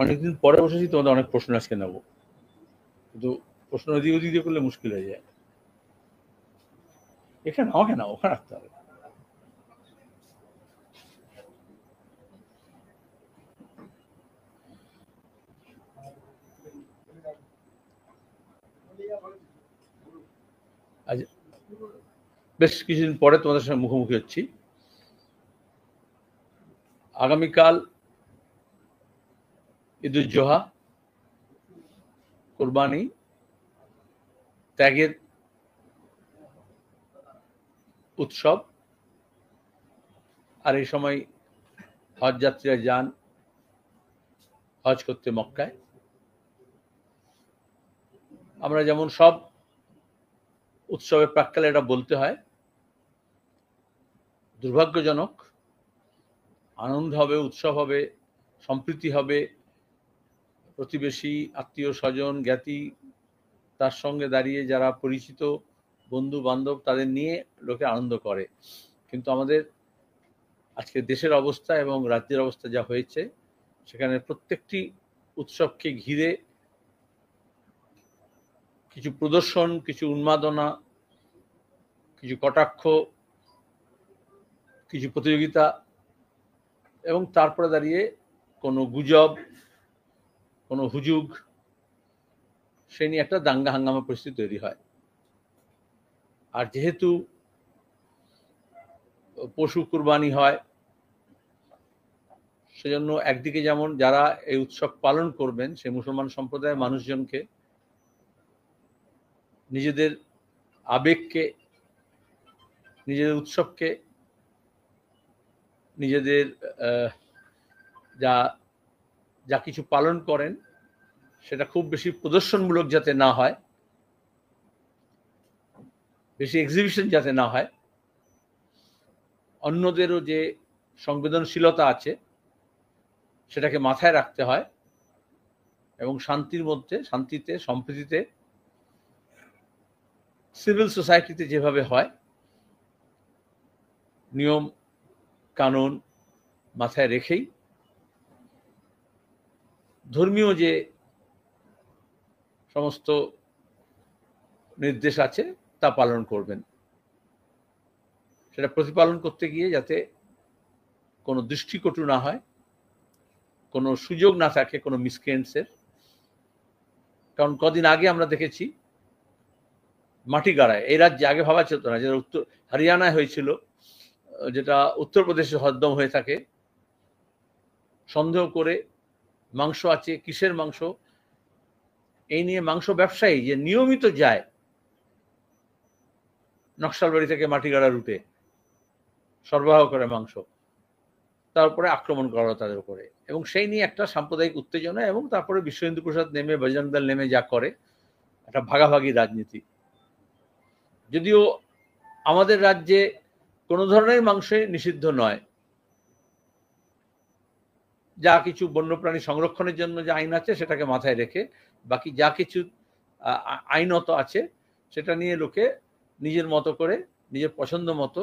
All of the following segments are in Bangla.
অনেকদিন পরে বসেছি, তোমাদের অনেক প্রশ্ন আজকে নেবো, কিন্তু প্রশ্ন ওদিক ওদিক দিয়ে করলে মুশকিল হয়ে যায়। এখানে আমাকে না, ওখানে রাখতে হবে। আজ বেশ কিছুদিন পরে তোমাদের সঙ্গে মুখোমুখি হচ্ছি। আগামীকাল ঈদুল জোহা, কোরবানি, ত্যাগের উৎসব। আর এই সময় হজ যাত্রীরা যান হজ করতে মক্কায়। আমরা যেমন সব উৎসবের প্রাক্কালে এটা বলতে হয়, দুর্ভাগ্যজনক, আনন্দ হবে, উৎসব হবে, সম্প্রীতি হবে, প্রতিবেশী, আত্মীয় স্বজন, জ্ঞাতি, তার সঙ্গে দাঁড়িয়ে যারা পরিচিত বন্ধু বান্ধব, তাদের নিয়ে লোকে আনন্দ করে। কিন্তু আমাদের আজকে দেশের অবস্থা এবং রাজ্যের অবস্থা যা হয়েছে, সেখানে প্রত্যেকটি উৎসবকে ঘিরে কিছু প্রদর্শন, কিছু উন্মাদনা, কিছু কটাক্ষ, কিছু প্রতিযোগিতা, এবং তারপরে দাঁড়িয়ে কোনো গুজব, কোনো হুজুগ, সে নিয়ে একটা দাঙ্গা হাঙ্গামা পরিস্থিতি তৈরি হয়। আর যেহেতু পশু কুরবানি হয়, সেজন্য একদিকে যেমন যারা এই উৎসব পালন করবেন সেই মুসলমান সম্প্রদায়ের মানুষজনকে নিজেদের আবেগকে, নিজেদের উৎসবকে, নিজেদের যা যা কিছু পালন করেন সেটা খুব বেশি প্রদর্শনমূলক যাতে না হয়, বেশি এক্সিবিশন যাতে না হয়, অন্যদেরও যে সংবেদনশীলতা আছে সেটাকে মাথায় রাখতে হয়, এবং শান্তির মধ্যে, শান্তিতে, সম্প্রীতিতে, সিভিল সোসাইটিতে যেভাবে হয় নিয়ম কানুন মাথায় রেখেই ধর্মীয় যে সমস্ত নির্দেশ আছে তা পালন করবেন। সেটা প্রতিপালন করতে গিয়ে যাতে কোনো দৃষ্টিকটু না হয়, কোনো সুযোগ না থাকে কোনো মিসক্রিয়েন্টসের। কারণ কদিন আগে আমরা দেখেছি মাটিগাড়ায়, এই রাজ্যে আগে ভাবা চলত না, যেটা উত্তর হরিয়ানায় হয়েছিল, যেটা উত্তরপ্রদেশে হরদম হয়ে থাকে, সন্দেহ করে মাংস আছে, কিসের মাংস, এই নিয়ে মাংস ব্যবসায়ী যে নিয়মিত যায় নকশালবাড়ি থেকে মাটিগাড়া রুটে সরবরাহ করে মাংস, তারপরে আক্রমণ করা হলো তাদের উপরে, এবং সেই নিয়ে একটা সাম্প্রদায়িক উত্তেজনা, এবং তারপরে বিশ্ব হিন্দু পরিষদ নেমে, বজরং দল নেমে যা করে, একটা ভাগাভাগি রাজনীতি। যদিও আমাদের রাজ্যে কোনো ধরনের মাংসে নিষিদ্ধ নয়, যা কিছু বন্যপ্রাণী সংরক্ষণের জন্য যে আইন আছে সেটাকে মাথায় রেখে বাকি যা কিছু আইনত আছে সেটা নিয়ে লোকে নিজের মতো করে, নিজের পছন্দ মতো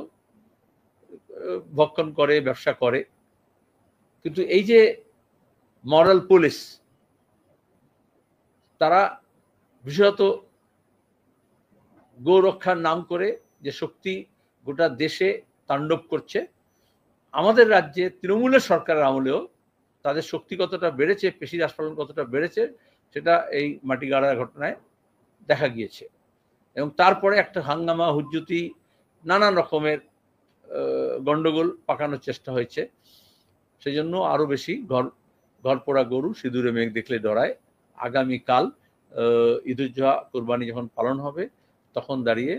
ভক্ষণ করে, ব্যবসা করে। কিন্তু এই যে মরাল পুলিশ, তারা বিশেষত গো রক্ষার নাম করে যে শক্তি গোটা দেশে তাণ্ডব করছে, আমাদের রাজ্যে তৃণমূলের সরকারের আমলেও তাদের শক্তি কতটা বেড়েছে, পেশি রাজপালন কতটা বেড়েছে, সেটা এই মাটিগাড়ার ঘটনায় দেখা গিয়েছে। এবং তারপরে একটা হাঙ্গামা, হুজ্জুতি, নানান রকমের গন্ডগোল পাকানোর চেষ্টা হয়েছে। সেই জন্য আরো বেশি ঘর পোড়া গরু সিঁদুরে মেঘ দেখলে ডরায়। আগামীকাল ঈদুল জোহা, কোরবানি যখন পালন হবে, তখন দাঁড়িয়ে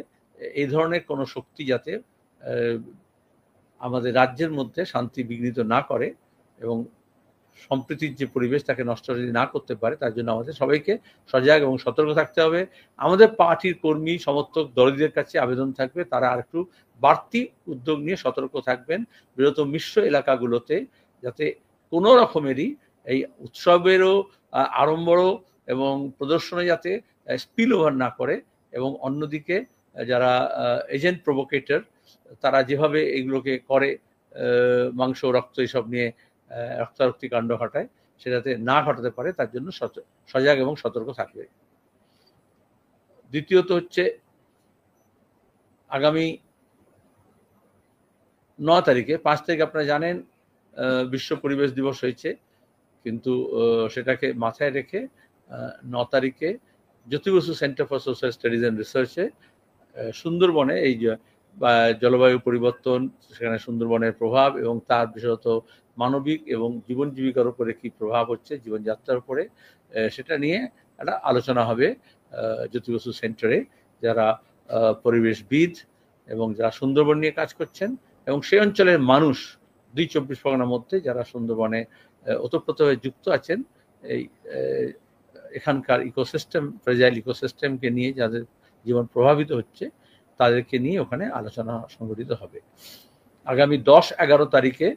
এই ধরনের কোনো শক্তি যাতে আমাদের রাজ্যের মধ্যে শান্তি বিঘ্নিত না করে এবং সম্প্রীতির যে পরিবেশ তাকে নষ্ট যদি না করতে পারে, তার জন্য আমাদের সবাইকে সজাগ এবং সতর্ক থাকতে হবে। আমাদের পার্টির কর্মী সমর্থক দলদের কাছে আবেদন থাকবে, তারা আর একটু বাড়তি উদ্যোগ নিয়ে সতর্ক থাকবেন বৃহত্তম মিশ্র এলাকাগুলোতে, যাতে কোনো রকমেরই এই উৎসবেরও আড়ম্বরও এবং প্রদর্শনে যাতে স্পিল ওভার না করে, এবং অন্যদিকে যারা এজেন্ট প্রভোকেটর, তারা যেভাবে এগুলোকে করে, মাংস, রক্ত এসব নিয়ে রক্তারক্তি কাণ্ড ঘটায়, সেটাতে না ঘটাতে পারে তার জন্য সজাগ এবং সতর্ক থাকবে। দ্বিতীয়ত হচ্ছে আগামী 9 তারিখে, 5 তারিখে আপনারা জানেন বিশ্ব পরিবেশ দিবস হয়েছে, কিন্তু সেটাকে মাথায় রেখে 9 তারিখে Jyoti Basu centre for social studies and রিসার্চে সুন্দরবনে এই জলবায়ু পরিবর্তন, সেখানে সুন্দরবনের প্রভাব এবং তার বিশেষত মানবিক এবং জীবন জীবিকার উপরে কি প্রভাব হচ্ছে, জীবনযাত্রার উপরে, সেটা নিয়ে একটা আলোচনা হবে জ্যোতি বসু সেন্টারে। যারা পরিবেশবিদ এবং যারা সুন্দরবন নিয়ে কাজ করছেন এবং সেই অঞ্চলের মানুষ 2-24 পরগনার মধ্যে যারা সুন্দরবনে ওতপ্রোতভাবে যুক্ত আছেন, এই এখানকার ইকোসিস্টেম, ফ্রেজাইল ইকোসিস্টেমকে নিয়ে যাদের জীবন প্রভাবিত হচ্ছে তাদেরকে নিয়ে ওখানে আলোচনা সংগঠিত হবে। আগামী 10-11 তারিখে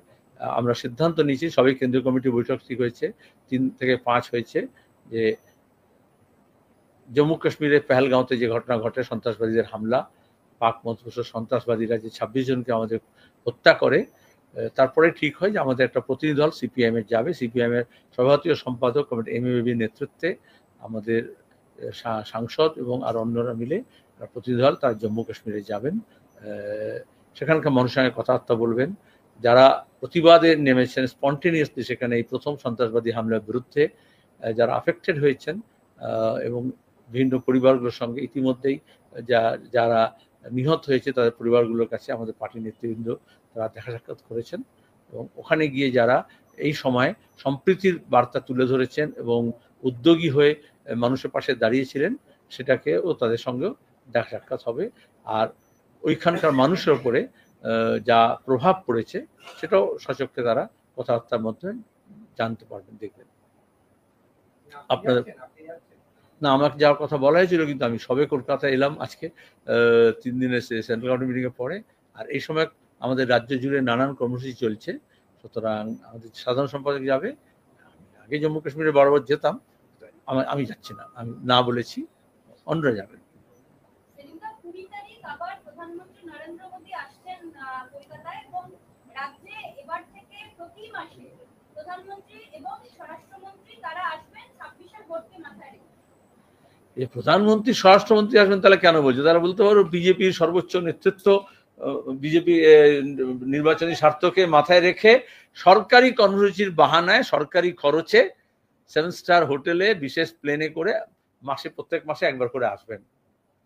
আমরা সিদ্ধান্ত নিয়েছি, সবাই কেন্দ্রীয় কমিটি বৈঠক ঠিক হয়েছে, 3 থেকে 5 হয়েছে, যে জম্মু কাশ্মীরের পেহেলগাঁওতে যে ঘটনা ঘটে, সন্ত্রাসবাদীদের হামলা, পাক মধ্যপ্রদেশের সন্ত্রাসবাদীরা যে 26 জনকে আমাদের হত্যা করে, তারপরে ঠিক হয় যে আমাদের একটা প্রতিনিধি দল সিপিআইএম এর যাবে। সিপিআইএম এর সভাপতি ও সম্পাদক কমিটি এমএবির নেতৃত্বে আমাদের সাংসদ এবং আর অন্যরা মিলে প্রতিনিধি দল তার জম্মু কাশ্মীরে যাবেন, সেখানকার মানুষের সঙ্গে কথাবার্তা বলবেন। যারা প্রতিবাদে নেমেছেন স্পন্টেনিয়াসলি সেখানে এই প্রথম সন্ত্রাসবাদী হামলার বিরুদ্ধে, যারা আফেক্টেড হয়েছেন এবং বিভিন্ন পরিবারগুলোর সঙ্গে ইতিমধ্যেই যারা নিহত হয়েছে তাদের পরিবারগুলোর কাছে আমাদের পার্টি নেতৃবৃন্দ তারা দেখা সাক্ষাৎ করেছেন এবং ওখানে গিয়ে যারা এই সময় সম্প্রীতির বার্তা তুলে ধরেছেন এবং উদ্যোগী হয়ে মানুষের পাশে দাঁড়িয়েছিলেন, সেটাকেও তাদের সঙ্গেও দেখা সাক্ষাৎ হবে। আর ওইখানকার মানুষের উপরে যা প্রভাব পড়েছে সেটাও সচক্ষে তারা কথাবার্তার মধ্যে জানতে পারবেন, দেখবেন। আপনাদের না, আমাকে যাওয়ার কথা বলা হয়েছিল, কিন্তু আমি সবে কলকাতা এলাম আজকে 3 দিনের সেন্ট্রাল গভর্নমেন্ট মিটিংয়ে পরে। আর এই সময় আমাদের রাজ্য জুড়ে নানান কর্মসূচি চলছে, সুতরাং আমাদের সাধারণ সম্পাদক যাবে। আগে জম্মু কাশ্মীরে বরাবর যেতাম, আমি যাচ্ছি না, আমি না বলেছি, অন্যরা যাবেন। প্রধানমন্ত্রী নরেন্দ্র মোদী আসছেন কলকাতায় এবং রাজ্যে এবার থেকে প্রতি মাসে প্রধানমন্ত্রী এবং স্বরাষ্ট্রমন্ত্রী তারা আসবেন 26 ভোটকে মাথায় রেখে। এই প্রধানমন্ত্রী স্বরাষ্ট্রমন্ত্রী আসবেন তাহলে কেন বলছে? তারা বলতে পারো বিজেপির সর্বোচ্চ নেতৃত্ব বিজেপি নির্বাচনী স্বার্থকে মাথায় রেখে সরকারি কর্মসূচির বাহানায় সরকারি খরচে 7 স্টার হোটেলে বিশেষ প্লেনে করে প্রত্যেক মাসে একবার করে আসবেন।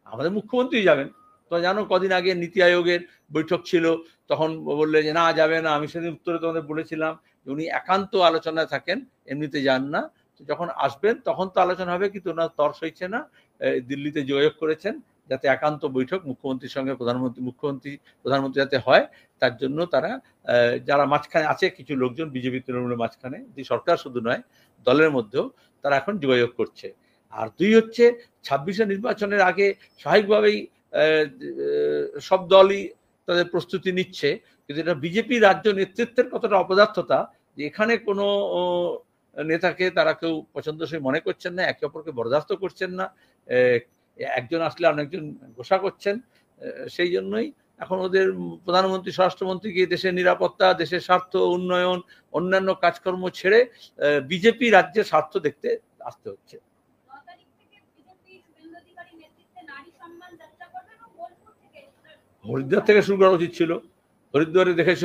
আমাদের মুখ্যমন্ত্রী যাবেন। তো জানো, কদিন আগে নীতি আয়োগের বৈঠক ছিল, তখন বললে যে না যাবে না। আমি সেদিন উত্তরে তোমাদের বলেছিলাম যে উনি একান্ত আলোচনায় থাকেন, এমনিতে যান না। যখন আসবেন তখন তো আলোচনা হবে, কিন্তু ওনার তর সইছে না। দিল্লিতে যোগাযোগ করেছেন যাতে একান্ত বৈঠক মুখ্যমন্ত্রীর সঙ্গে প্রধানমন্ত্রী যাতে হয়, তার জন্য তারা যারা মাঝখানে আছে কিছু লোকজন বিজেপি তৃণমূলের মাঝখানে, যে সরকার শুধু নয় দলের মধ্যেও তারা এখন যোগাযোগ করছে। আর 2 হচ্ছে 26 নির্বাচনের আগে স্বাভাবিকভাবেই সব দলই তাদের প্রস্তুতি নিচ্ছে, কিন্তু এটা বিজেপি রাজ্য নেতৃত্বের কতটা অপদার্থতা যে এখানে কোনো নেতাকে তারা কেউ পছন্দসই মনে করছেন না, একে অপরকে বরদাস্ত করছেন না, একজন আসলে অনেকজন ঘোষা করছেন। সেই জন্যই এখন ওদের প্রধানমন্ত্রী স্বরাষ্ট্রমন্ত্রীকে দেশের নিরাপত্তা, দেশের স্বার্থ, উন্নয়ন, অন্যান্য কাজকর্ম ছেড়ে বিজেপি রাজ্যের স্বার্থ দেখতে আসতে হচ্ছে। হরিদ্বার থেকে শুরু করা উচিত ছিল। হরিদ্বারে দেখেছ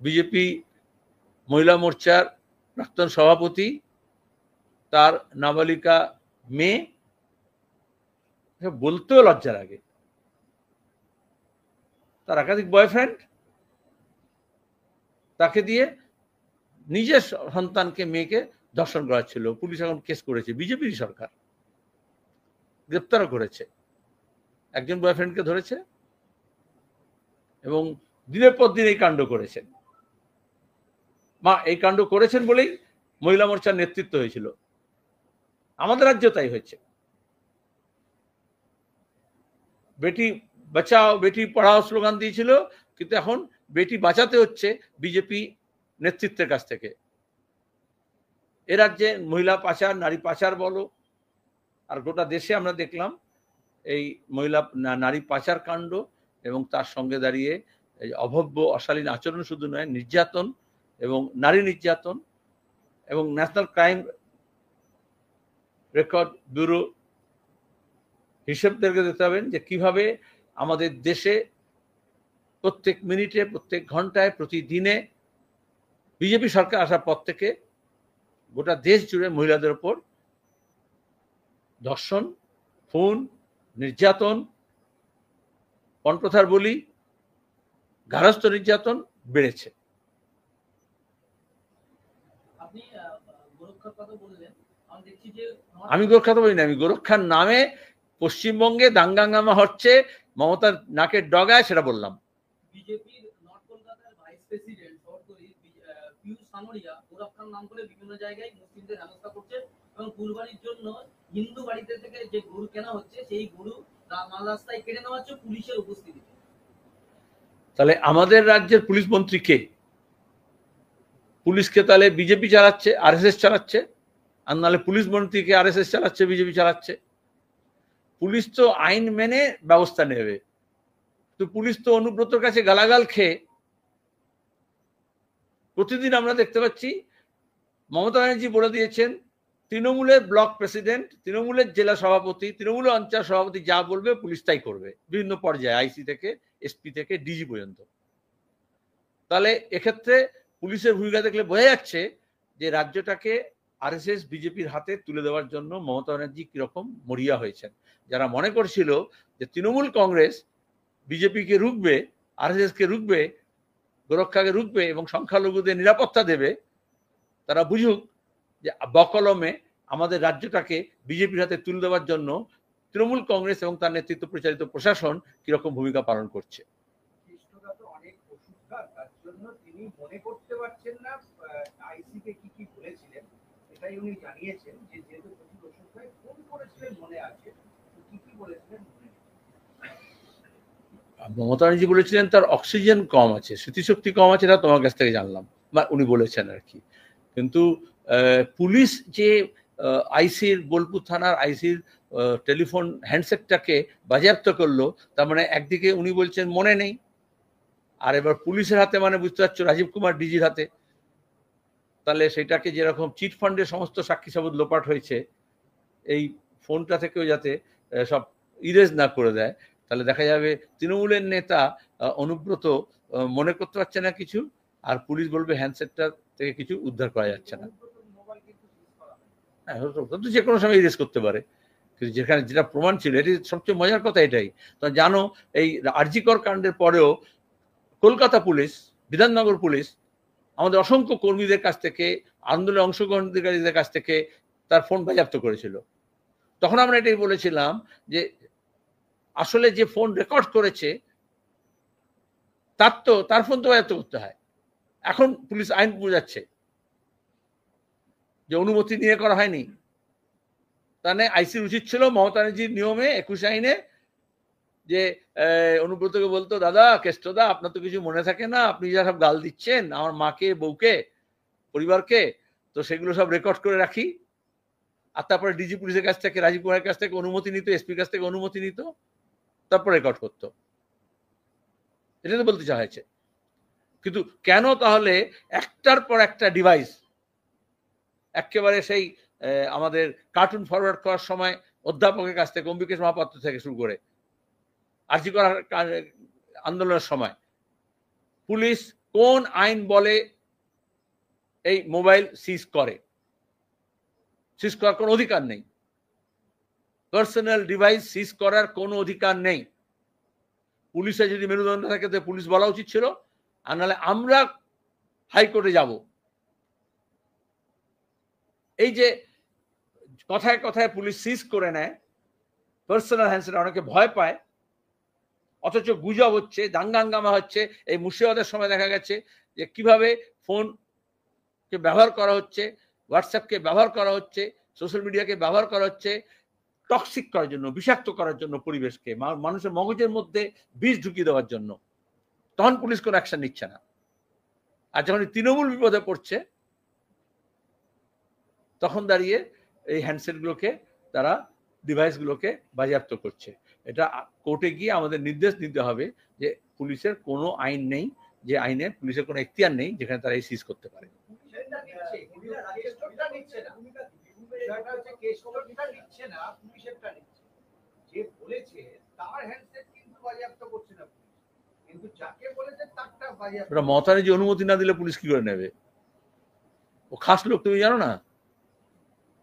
বিজেপি মহিলা মোর্চার প্রাক্তন সভাপতি, তার নাবালিকা মেয়ে, বলতেও লজ্জা লাগে, তার একাধিক বয়ফ্রেন্ড, তাকে দিয়ে নিজের সন্তানকে মেয়েকে ধর্ষণ করা ছিল। পুলিশ এখন কেস করেছে, বিজেপির সরকার গ্রেপ্তারও করেছে, একজন বয়ফ্রেন্ডকে ধরেছে এবং দিনের পর দিন এই কাণ্ড করেছেন। এই কাণ্ড করেছেন বলেই মহিলা মোর্চার নেতৃত্ব হয়েছিল। আমাদের রাজ্যে তাই হয়েছে। বেটি বাঁচাও বেটি পড়াও স্লোগান দিয়েছিল, কিন্তু এখন বেটি বাঁচাতে হচ্ছে বিজেপি নেতৃত্বের কাছ থেকে। এ রাজ্যে মহিলা পাচার, নারী পাচার বলো, আর গোটা দেশে আমরা দেখলাম এই মহিলা নারী পাচার কাণ্ড এবং তার সঙ্গে দাঁড়িয়ে অভব্য অশালীন আচরণ শুধু নয়, নির্যাতন এবং নারী নির্যাতন এবং ন্যাশনাল ক্রাইম রেকর্ড ব্যুরো হিসেব দেখে দিতে হবেন যে কিভাবে আমাদের দেশে প্রত্যেক মিনিটে, প্রত্যেক ঘন্টায়, প্রতিদিনে বিজেপি সরকার আসার পর থেকে গোটা দেশ জুড়ে মহিলাদের উপর ধর্ষণ, খুন, নির্যাতন, পণপ্রথার বলি, গার্হস্থ্য নির্যাতন বেড়েছে। আমি গোরক্ষা তো বলি না, আমি গোরক্ষার নামে পশ্চিমবঙ্গে দাঙ্গাঙ্গামা হচ্ছে, মমতার নাকের ডগায়, সেটা বললাম। বিজেপির নর্থ কলকাতার ভাইস প্রেসিডেন্ট পিয়ুষ সানোরিয়া গোরক্ষার নাম করে বিভিন্ন জায়গায় মুসলিমদের হেনস্থা করছে এবং কুরবানির জন্য হিন্দু বাড়িতে থেকে যে গরু কেনা হচ্ছে সেই গরু মাল রাস্তায় কেটে নেওয়া হচ্ছে পুলিশের উপস্থিতিতে। তাহলে আমাদের রাজ্যের পুলিশ মন্ত্রী কে? পুলিশকে তাহলে বিজেপি চালাচ্ছে, আরএসএস চালাচ্ছে, আর নাহলে পুলিশ মন্ত্রীকে আরএসএস চালাচ্ছে, বিজেপি চালাচ্ছে। পুলিশ তো আইন মেনে ব্যবস্থা নেবে, তো পুলিশ তো অনুব্রতর কাছে গালাগাল খেয়ে প্রতিদিন আমরা দেখতে পাচ্ছি। মমতা ব্যানার্জি বলে দিয়েছেন তৃণমূলের ব্লক প্রেসিডেন্ট, তৃণমূলের জেলা সভাপতি, তৃণমূলের অঞ্চল সভাপতি যা বলবে পুলিশ তাই করবে, বিভিন্ন পর্যায়ে, আইসি থেকে এসপি থেকে ডিজি পর্যন্ত। তাহলে এক্ষেত্রে পুলিশের ভূমিকা দেখলে বোঝা যাচ্ছে যে রাজ্যটাকে আরএসএস বিজেপির হাতে তুলে দেওয়ার জন্য মমতা ব্যানার্জি কিরকম মরিয়া হয়েছেন। যারা মনে করছিল যে তৃণমূল কংগ্রেস বিজেপিকে রুখবে, আরএসএসকে রুখবে, গোরক্ষাকে রুখবে এবং সংখ্যালঘুদের নিরাপত্তা দেবে, তারা বুঝুক যে বকলমে আমাদের রাজ্যটাকে বিজেপির হাতে তুলে দেওয়ার জন্য তৃণমূল কংগ্রেস এবং তার নেতৃত্ব পরিচালিত প্রশাসন কিরকম ভূমিকা পালন করছে। তিনি মনে করতে পারছেন না আইসিকে কি কি বলেছিলেন, এটাই উনি জানিয়েছেন যে যেহেতু প্রচুর ওষুধ খায়, ফোন করেছিলেন মনে আছে, কি কি বলেছিলেন মনে নেই। মমতা ব্যানার্জি বলেছিলেন তার অক্সিজেন কম আছে, স্মৃতিশক্তি কম আছে, এটা তোমার কাছ থেকে জানলাম, বা উনি বলেছেন আর কি। কিন্তু পুলিশ যে আইসির, বোলপুর থানার আইসির টেলিফোন হ্যান্ডসেটটাকে বাজেয়াপ্ত করলো, তার মানে একদিকে উনি বলছেন মনে নেই, আর এবার পুলিশের হাতে, মানে বুঝতে পারছো রাজীব কুমার ডিজির হাতে। তাহলে সেটাকে যেরকম চিট ফান্ডের সমস্ত সাক্ষী সাবুত লোপাট হয়েছে, এই ফোনটা থেকেও যাতে সব ইরেজ না করে দেয়, তাহলে দেখা যাবে তৃণমূলের নেতা অনুব্রত মনে করতে পারছে না কিছু, আর পুলিশ বলবে হ্যান্ডসেটটা থেকে কিছু উদ্ধার করা যাচ্ছে না। হ্যাঁ, যে কোনো সময় ইরেজ করতে পারে, কিন্তু যেখানে যেটা প্রমাণ ছিল, এটি সবচেয়ে মজার কথা এটাই। তো জানো, এই আরজিকর কাণ্ডের পরেও কলকাতা পুলিশ, বিধাননগর পুলিশ আমাদের অসংখ্য কর্মীদের কাছ থেকে, আন্দোলনে অংশগ্রহণকারীদের কাছ থেকে তার ফোন বাজেয়াপ্ত করেছিল। তখন আমরা এটাই বলেছিলাম যে আসলে যে ফোন রেকর্ড করেছে তার ফোন তো বাজেয়াপ্ত করতে হয়। এখন পুলিশ আইন বোঝাচ্ছে যে অনুমতি নিয়ে করা হয়নি, তাহলে আইসির উচিত ছিল মমতা ব্যানার্জির নিয়মে 21 আইনে যে অনুব্রতকে বলতো, দাদা কেষ্টদা, আপনার তো কিছু মনে থাকে না, আপনি যা সব গাল দিচ্ছেন আমার মাকে, বউকে, পরিবারকে, তো সেগুলো সব রেকর্ড করে রাখি। আর তারপরে ডিজি পুলিশের কাছ থেকে, রাজীব কুমারের কাছ থেকে অনুমতি নিত, এসপির কাছ থেকে অনুমতি নিত, তারপর রেকর্ড করতো। এটা তো বলতে চাওয়া হয়েছে। কিন্তু কেন তাহলে একটার পর একটা ডিভাইস একেবারে সেই আমাদের কার্টুন ফরওয়ার্ড করার সময় অধ্যাপকের কাছ থেকে, অম্বিকেশ মহাপাত্র থেকে শুরু করে আরজি করার আন্দোলনের সময় পুলিশ কোন আইন বলে এই মোবাইল সিজ করে? সিজ করার কোনো অধিকার নেই। পার্সোনাল ডিভাইস সিজ করার কোনো অধিকার নেই। পুলিশের যদি মেরুদণ্ড থাকে তো পুলিশ বলা উচিত ছিল, আর নাহলে আমরা হাইকোর্টে যাব। এই যে কথায় কথায় পুলিশ সিজ করে নেয় পার্সোনাল হ্যান্ডসেট, অনেকে ভয় পায়, অথচ গুজব হচ্ছে, দাঙ্গাঙ্গামা হচ্ছে। এই মুর্শিদাবাদের সময় দেখা গেছে যে কিভাবে ফোনকে ব্যবহার করা হচ্ছে, হোয়াটসঅ্যাপকে ব্যবহার করা হচ্ছে, সোশ্যাল মিডিয়াকে ব্যবহার করা হচ্ছে টক্সিক করার জন্য, বিষাক্ত করার জন্য, পরিবেশকে, মানুষের মগজের মধ্যে বিষ ঢুকিয়ে দেওয়ার জন্য। তখন পুলিশ কোনো অ্যাকশন নিচ্ছে না। আর যখন তৃণমূল বিপদে পড়ছে, তখন দাঁড়িয়ে এই হ্যান্ডসেটগুলোকে, তারা ডিভাইসগুলোকে বাজেয়াপ্ত করছে। এটা কোর্টে গিয়ে আমাদের নির্দেশ দিতে হবে যে পুলিশের কোনো আইন নেই, যে আইনে পুলিশের কোনো এখতিয়ার নেই যেখানে তারা এই সিজ করতে পারে। নিচ্ছে, কিন্তু কেষ্টরটা নিচ্ছে না। বিষয়টা হচ্ছে কেষ্টরটা নিচ্ছে না, পুলিশেরটা নিচ্ছে। যে বলেছে তার হ্যান্ডসেট কিন্তু বাজেয়াপ্ত করছে না পুলিশ, কিন্তু যাকে বলেছে তারটা বাজেয়াপ্ত। ওটা মমতা যে অনুমতি না দিলে পুলিশ কি করে নেবে? ও খাস লোক, তুমি জানো না?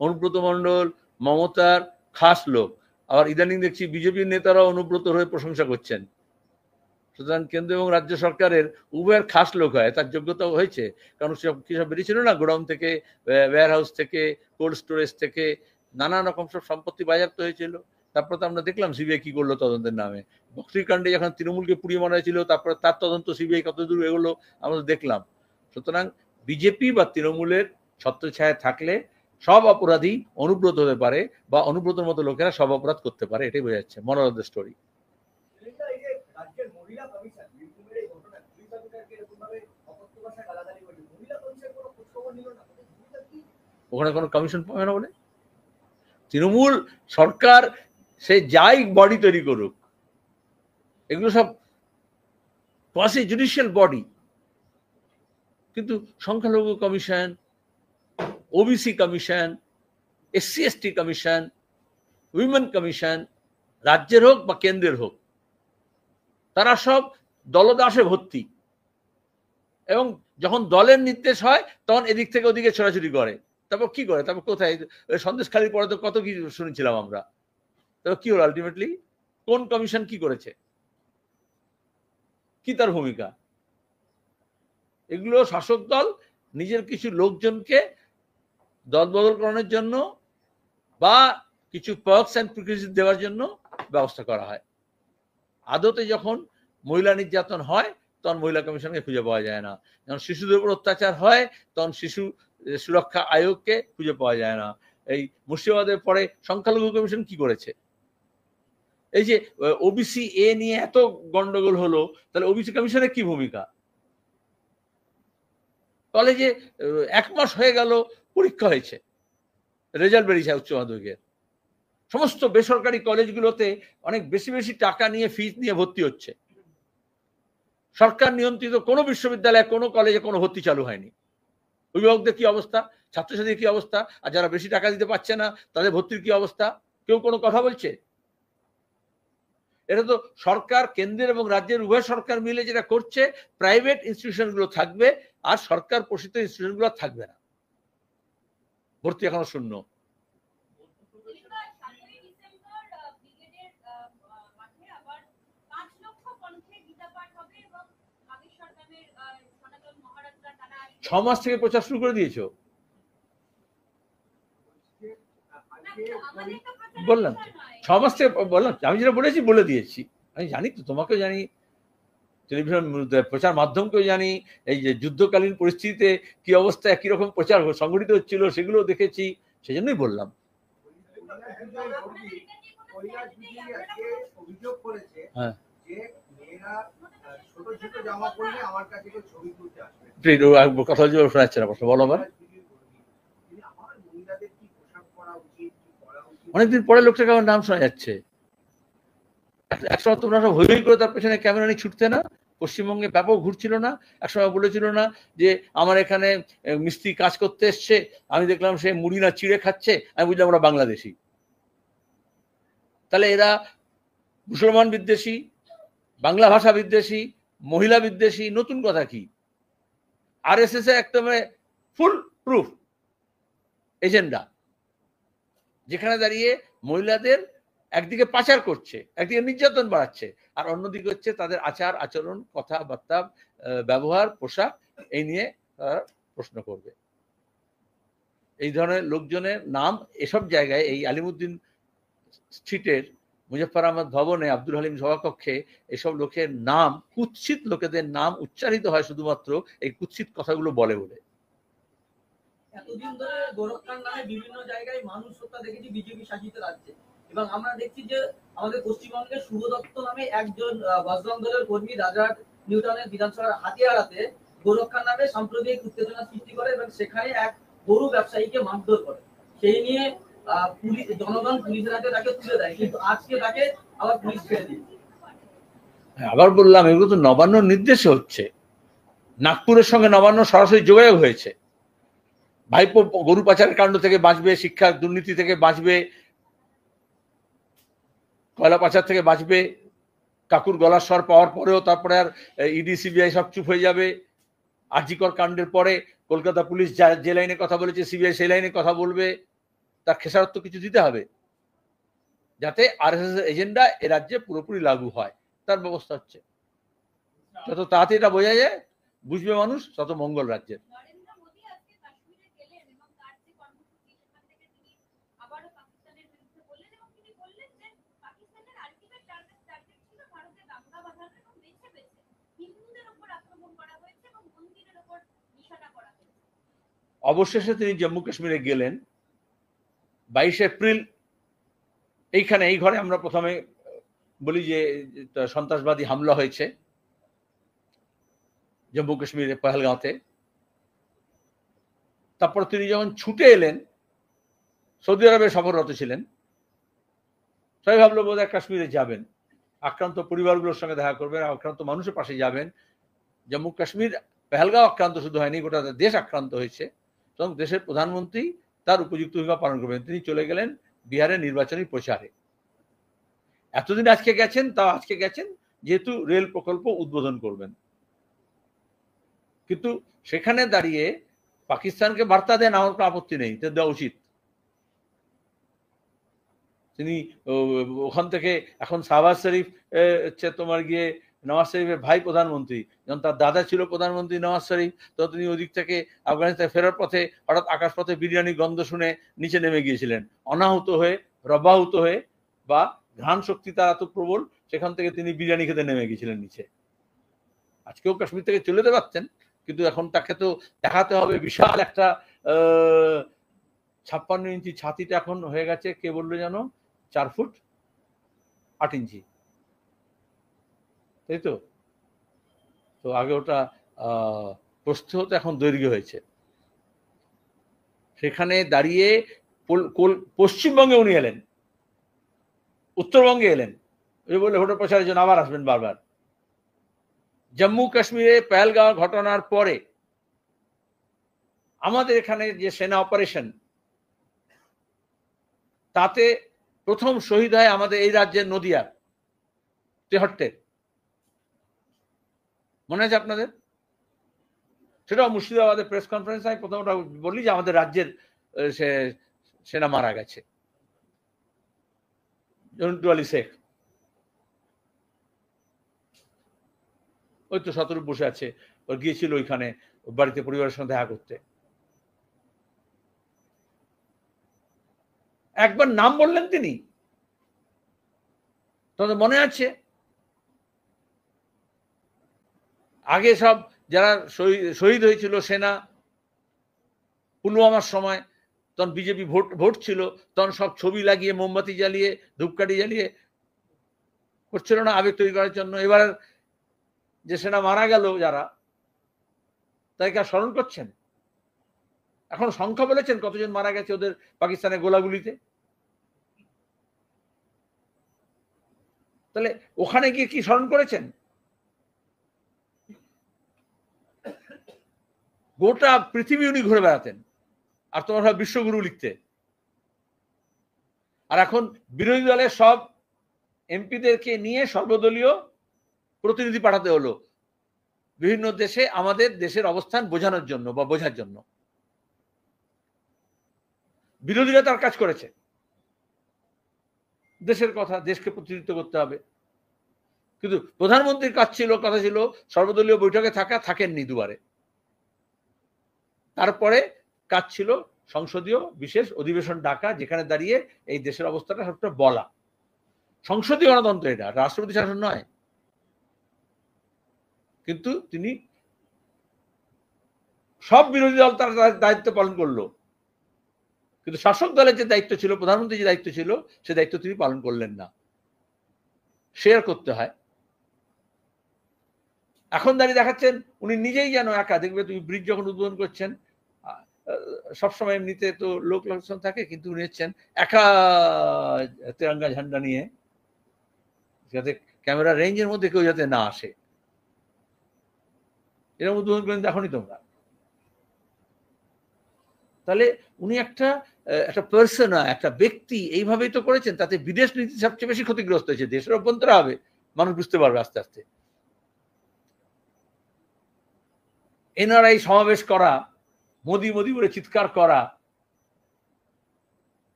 অনুব্রত মণ্ডল মমতার খাস লোক। আবার ইদানিং দেখছি বিজেপির নেতারা অনুব্রত হয়ে প্রশংসা করছেন। সুতরাং কেন্দ্র এবং রাজ্য সরকারের উভয়ের খাস লোক হয়, তার যোগ্যতা হয়েছে। কারণ কি সব বেরিয়েছিল না, গোডাউন থেকে, ওয়্যার হাউস থেকে, কোল্ড স্টোরেজ থেকে নানান রকম সব সম্পত্তি বাজেয়াপ্ত হয়েছিল। তারপর তো আমরা দেখলাম সিবিআই কি করলো তদন্তের নামে। বকরিকাণ্ডে যখন তৃণমূলকে পুড়িয়ে মারা হয়েছিল, তারপরে তার তদন্ত সিবিআই কতদূর এগুলো আমরা দেখলাম। সুতরাং বিজেপি বা তৃণমূলের ছত্রছায়া থাকলে সব অপরাধী অনুব্রত হতে পারে, বা অনুব্রতর মতো লোকেরা সব অপরাধ করতে পারে, এটাই বোঝা যাচ্ছে। Moral of the story. ওখানে কোনো কমিশন পাবে না বলে? তৃণমূল সরকার সে যাই বডি তৈরি করুক, এগুলো সব কোয়াসি জুডিশিয়াল বডি, কিন্তু সংখ্যালঘু commission, OBC commission, SC ST commission, women commission, রাজ্যের হোক বা কেন্দ্রের হোক, তারা সব দলদাসে ভর্তি। এবং যখন দলের নির্দেশ হয় তখন এদিক থেকে ওদিকে ছোড়াছুড়ি করে। তারপর কি করে? তারপর কোথায়? সন্দেশখালির পরে তো কত কি শুনেছিলাম আমরা। তারপর কি হলো আলটিমেটলি? কোন কমিশন কি করেছে, কি তার ভূমিকা? এগুলো শাসক দল নিজের কিছু লোকজনকে দল বদল করানোর জন্য বা কিছু পার্কস অ্যান্ড প্রিভিলেজ দেওয়ার জন্য ব্যবস্থা করা হয়। আদতে যখন মহিলা নির্যাতন হয় তখন মহিলা কমিশনকে খুঁজে পাওয়া যায় না। যখন শিশুদের উপর অত্যাচার হয় তখন শিশু সুরক্ষা আয়োগকে খুঁজে পাওয়া যায় না। এই মুর্শিদাবাদের পরে সংখ্যালঘু কমিশন কি করেছে? এই যে ওবিসি এ নিয়ে এত গন্ডগোল হলো, তাহলে ওবিসি কমিশনের কি ভূমিকা? কলেজে 1 মাস হয়ে গেল পরীক্ষা হয়েছে, রেজাল্ট বেরিয়েছে উচ্চ মাধ্যমিকের। সমস্ত বেসরকারি কলেজগুলোতে অনেক বেশি বেশি টাকা নিয়ে ফিস নিয়ে ভর্তি হচ্ছে। সরকার নিয়ন্ত্রিত কোনো বিশ্ববিদ্যালয়ে কোনো কলেজে কোনো ভর্তি চালু হয়নি। অভিভাবকদের কি অবস্থা, ছাত্রছাত্রীর কি অবস্থা, আর যারা বেশি টাকা দিতে পারছে না তাদের ভর্তির কি অবস্থা? কেউ কোনো কথা বলছে? এটা তো সরকার, কেন্দ্রের এবং রাজ্যের উভয় সরকার মিলে যেটা করছে, প্রাইভেট ইনস্টিটিউশনগুলো থাকবে আর সরকার পোষিত ইনস্টিটিউশনগুলো থাকবে না। ভর্তি এখনো শূন্য। ছ মাস থেকে প্রচার শুরু করে দিয়েছো? বললাম 6 মাস থেকে বললাম, আমি যেটা বলেছি বলে দিয়েছি। আমি জানি তো, তোমাকেও জানি, টেলিভিশন প্রচার মাধ্যমকেও জানি। এই যে যুদ্ধকালীন পরিস্থিতিতে কি অবস্থা, একই রকম প্রচার সংগঠিত হচ্ছিল সেগুলো দেখেছি, সেজন্যই বললাম। অভিযোগ করেছে যে মেয়েরা ছোট ছোট জামা পরলে আমার কাছে ছবি তুলতে আসবে। কথা শোনা যাচ্ছে না, বলো আবার। অনেকদিন পরে লোকটাকে আমার নাম শোনা যাচ্ছে। একসময় তোমরা সব হই হই করে তার পেছনে ক্যামেরা নিয়ে ছুটতে না? পশ্চিমবঙ্গে ব্যাপক ঘুরছিল না? একসময় বলেছিল না যে আমার এখানে মিস্ত্রি কাজ করতে এসছে, আমি দেখলাম সে মুড়ি না চিড়ে খাচ্ছে, আমি বুঝলাম ওরা বাংলাদেশি। তাহলে এরা মুসলমান বিদ্বেষী, বাংলা ভাষা বিদ্বেষী, মহিলা বিদ্বেষী, নতুন কথা কি? আরএসএস এর একদম ফুল প্রুফ এজেন্ডা, যেখানে দাঁড়িয়ে মহিলাদের একদিকে পাচার করছে, একদিকে নির্যাতন বাড়াচ্ছে, আর অন্যদিকে হচ্ছে তাদের আচার আচরণ, কথাবার্তা, ব্যবহার, পোশাক, এই নিয়ে তারা প্রশ্ন করবে। এই ধরনের লোকজনের নাম এসব জায়গায়, এই আলিমুদ্দিন স্ট্রিটের মুজফফর আহমদ ভবনে, আব্দুল হালিম সভাকক্ষে এসব লোকের নাম, কুৎসিত লোকেদের নাম উচ্চারিত হয় শুধুমাত্র এই কুৎসিত কথাগুলো বলে বলে। এতদিন ধরে গোরক্ষার নামে বিভিন্ন জায়গায় মানুষ হত্যা দেখেছি বিজেপি শাসিত রাজ্যে, এবং আমরা দেখছি যে আমাদের পশ্চিমবঙ্গে শুভ দত্ত নামে একজন বজরং দলের কর্মী রাজারহাট নিউটাউনের বিধানসভার হাতিয়ারাতে গোরক্ষার নামে সাম্প্রদায়িক উত্তেজনা সৃষ্টি করে এবং সেখানে এক গরু ব্যবসায়ীকে মারধর করে। সেই নিয়ে জনগণ পুলিশের হাতে তাকে তুলে দেয়, কিন্তু আজকে তাকে আবার পুলিশ ছেড়ে দিয়েছে। আবার বললাম, এগুলো তো নবান্ন নির্দেশে হচ্ছে। নাগপুরের সঙ্গে নবান্ন সরাসরি যোগাযোগ হয়েছে। ভাইপো গরু পাচারের কাণ্ড থেকে বাঁচবে, শিক্ষার দুর্নীতি থেকে বাঁচবে, কয়লা পাচার থেকে বাঁচবে, কাকুর গলার স্বর পাওয়ার পরেও তারপরে আর ইডি সিবিআই সব চুপ হয়ে যাবে। আরজিকর কাণ্ডের পরে কলকাতা পুলিশ যে লাইনে কথা বলেছে সিবিআই সেই লাইনে কথা বলবে। তার খেসারত কিছু দিতে হবে যাতে আরএসএস এজেন্ডা এ রাজ্যে পুরোপুরি লাগু হয়, তার ব্যবস্থা হচ্ছে। যত তাড়াতাড়ি এটা বোঝা যায়, বুঝবে মানুষ, তত মঙ্গল রাজ্যের। নরেন্দ্র মোদী আজকে কাশ্মীরে গেলেন এবং তার যে কর্মসূচি সেখান থেকে তিনি আবারও পাকিস্তানের বিরুদ্ধে বললেন এবং তিনি বললেন যে পাকিস্তানের আলটিমেট টার্গেট ছিল ভারতে দাঙ্গা বাঁধানো এবং বেছে বেছে হিন্দুদের উপর আক্রমণ করা হয়েছে এবং মন্দিরের উপর নিশানা করা হয়েছে। অবশেষে তিনি জম্মু কাশ্মীরে গেলেন 22 এপ্রিল। এইখানে এই ঘরে আমরা প্রথমে বলি যে সন্ত্রাসবাদী হামলা হয়েছে জম্মু কাশ্মীরে পহেলগাঁওতে। তারপর তিনি যখন ছুটে এলেন, সৌদি আরবে সফররত ছিলেন, সবাই ভাবলো বোধহয় কাশ্মীরে যাবেন, আক্রান্ত পরিবারগুলোর সঙ্গে দেখা করবেন, আক্রান্ত মানুষের পাশে যাবেন। জম্মু কাশ্মীর পহেলগাঁও আক্রান্ত শুধু হয়নি, গোটা দেশ আক্রান্ত হয়েছে এবং দেশের প্রধানমন্ত্রী তার উপযুক্ত ভূমিকা পালন করবেন। তিনি চলে গেলেন বিহারের নির্বাচনী প্রচারে। এতদিন আজকে গেছেন, তাও আজকে গেছেন যেহেতু রেল প্রকল্প উদ্বোধন করবেন। কিন্তু সেখানে দাঁড়িয়ে পাকিস্তানকে বার্তা দেন আমার কোনো আপত্তি নেই, দেওয়া উচিত। তিনি ওখান থেকে এখন শাহবাজ শরীফ হচ্ছে তোমার গিয়ে নওয়াজ শরীফের ভাই প্রধানমন্ত্রী, যখন তার দাদা ছিল প্রধানমন্ত্রী নওয়াজ শরীফ, তো তিনি ওদিক থেকে আফগানিস্তানে ফেরার পথে হঠাৎ আকাশপথে বিরিয়ানি গন্ধ শুনে নিচে নেমে গিয়েছিলেন, অনাহুত হয়ে, রবাহুত হয়ে, বা ঘ্রাণ শক্তি তার এত প্রবল, সেখান থেকে তিনি বিরিয়ানি খেতে নেমে গিয়েছিলেন নিচে। আজকেও কাশ্মীর থেকে চলে যেতে পারতেন, কিন্তু এখন তাকে তো দেখাতে হবে বিশাল একটা 56 ইঞ্চি ছাতিটা এখন হয়ে গেছে, কে বললো যেন 4 ফুট 8 ইঞ্চি, তাই তো? তো আগে ওটা প্রস্থ হতো, এখন দৈর্ঘ্য হয়েছে। সেখানে দাঁড়িয়ে পশ্চিমবঙ্গে উনি এলেন, উত্তরবঙ্গে এলেন, ওই বলে ভোটের প্রচারের জন্য আবার আসবেন বারবার। জম্মু কাশ্মীরে পহেলগাঁও ঘটনার পরে আমাদের এখানে যে সেনা অপারেশন, তাতে প্রথম শহীদ হয় আমাদের এই রাজ্যের নদিয়ার তেহট্টের, মনে আছে আপনাদের? সেটাও মুর্শিদাবাদের প্রেস কনফারেন্স আমি প্রথমটা বলি যে আমাদের রাজ্যের সেনা মারা গেছে, জন্টু আলী শেখ। ওই তো শতরূপ বসে আছে, ওর গিয়েছিল ওইখানে বাড়িতে পরিবারের সঙ্গে দেখা করতে। একবার নাম বললেন তিনি, তোমাদের মনে আছে? আগে সব যারা শহীদ হয়েছিল সেনা পুলওয়ামার সময়, তখন বিজেপি ভোট ছিল, তখন সব ছবি লাগিয়ে মোমবাতি জ্বালিয়ে ধূপকাঠি জ্বালিয়ে করছিল না আবেগ তৈরি করার জন্য। এবার যে সেনা মারা গেল যারা, তাদেরকে স্মরণ করছেন? এখন সংখ্যা বলেছেন কতজন মারা গেছে ওদের পাকিস্তানের গোলাগুলিতে? তাহলে ওখানে গিয়ে কি স্মরণ করেছেন? গোটা পৃথিবী উনি ঘুরে বেড়াতেন, আর তোমার সব বিশ্বগুরু লিখতে। আর এখন বিরোধী দলের সব এমপিদেরকে নিয়ে সর্বদলীয় প্রতিনিধি পাঠাতে হলো বিভিন্ন দেশে আমাদের দেশের অবস্থান বোঝানোর জন্য বা বোঝার জন্য। বিরোধীরা তার কাজ করেছে, দেশের কথা, দেশকে প্রতিনিধিত্ব করতে হবে। কিন্তু প্রধানমন্ত্রীর কাজ ছিল, কথা ছিল সর্বদলীয় বৈঠকে থাকেননি দুবারে। তারপরে কাজ ছিল সংসদীয় বিশেষ অধিবেশন ডাকা, যেখানে দাঁড়িয়ে এই দেশের অবস্থাটা সবটা বলা। সংসদীয় গণতন্ত্র, এটা রাষ্ট্রপতি শাসন নয়। কিন্তু তিনি সব বিরোধী দল তার দায়িত্ব পালন করলো, কিন্তু শাসক দলের যে দায়িত্ব ছিল, প্রধানমন্ত্রী যে দায়িত্ব ছিল, সে দায়িত্ব তিনি পালন করলেন না। শেয়ার করতে হয়। এখন দাঁড়িয়ে দেখাচ্ছেন উনি নিজেই যেন একা। দেখবে তুমি ব্রিজ যখন উদ্বোধন করছেন, সবসময় এমনিতে তো লোক লোকজন থাকে, কিন্তু উনি হচ্ছেন একা তেরঙ্গা ঝান্ডা নিয়ে, যাতে ক্যামেরা রেঞ্জের মধ্যে কেউ যাতে না আসে। এরকম উদ্বোধন করেন, দেখনি তোমরা? তাহলে উনি একটা পার্সোনা, একটা ব্যক্তি এইভাবেই তো করেছেন, তাতে বিদেশ নীতি সবচেয়ে বেশি ক্ষতিগ্রস্ত হয়েছে। দেশের অভ্যন্তরে হবে, মানুষ বুঝতে পারবে আস্তে আস্তে। এনআরআই সমাবেশ করা, মোদি মোদি বলে চিৎকার করা,